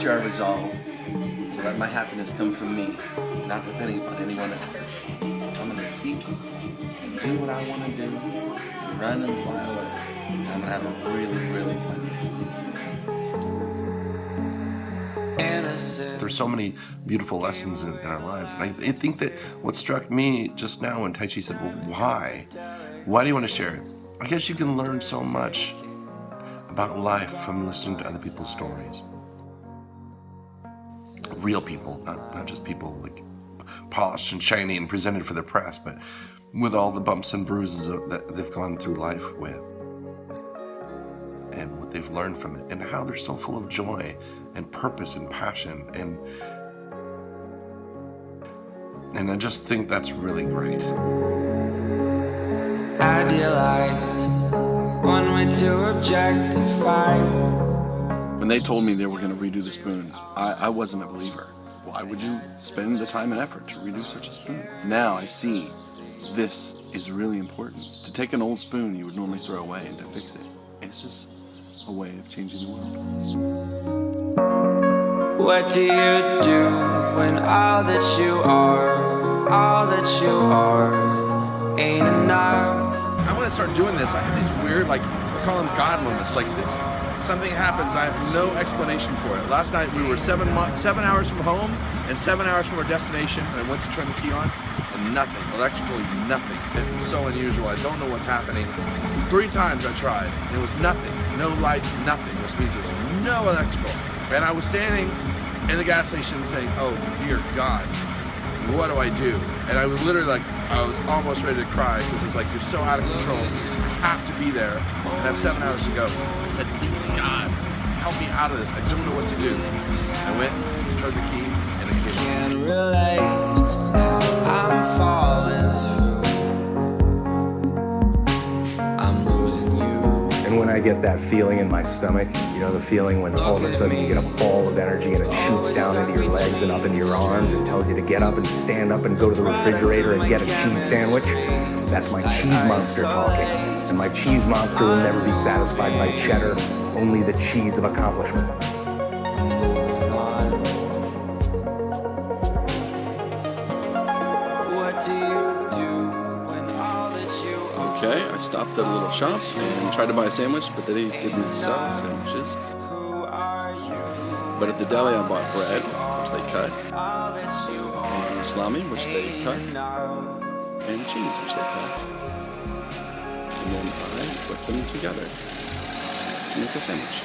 Last year I resolved to let my happiness come from me, not depending upon anyone else. I'm gonna seek and do what I wanna do, run and fly away. And I'm gonna have a really, really fun day. There's so many beautiful lessons in our lives, and I think that what struck me just now when Tai Chi said, well, why? Why do you want to share it? I guess you can learn so much about life from listening to other people's stories. Real people, not just people like polished and shiny and presented for the press, but with all the bumps and bruises that they've gone through life with, and what they've learned from it, and how they're so full of joy and purpose and passion, and I just think that's really great. Idealized, one way to objectify. When they told me they were going to redo the spoon, I wasn't a believer. Why would you spend the time and effort to redo such a spoon? Now I see this is really important. To take an old spoon you would normally throw away and to fix it. This is a way of changing the world. What do you do when all that you are, ain't enough? I want to start doing this. I have these weird, like, we call them God moments. Like, this, something happens, I have no explanation for it. Last night we were 7 hours from home and 7 hours from our destination, and I went to turn the key on, and nothing, electrically nothing. It's so unusual. I don't know what's happening. 3 times I tried, and it was nothing. No lights, nothing, which means there's no electrical. And I was standing in the gas station saying, oh dear God, what do I do? And I was literally like, I was almost ready to cry because it was like, you're so out of control. I have to be there, and I have 7 hours to go. I said, please God, help me out of this. I don't know what to do. I went, turned the key, and it came. Can't relate, I'm falling through. I'm losing you. And when I get that feeling in my stomach, you know, the feeling when all of a sudden you get a ball of energy and it shoots down into your legs and up into your arms and tells you to get up and stand up and go to the refrigerator and get a cheese sandwich, that's my cheese monster talking. And my cheese monster will never be satisfied by cheddar, only the cheese of accomplishment. What do you do when all that you are? Okay, I stopped at a little shop and tried to buy a sandwich, but they didn't sell sandwiches. Who are you? But at the deli I bought bread, which they cut, All that you are. and salami, which they cut, Enough. and cheese, which they cut. And then I put them together to make a sandwich.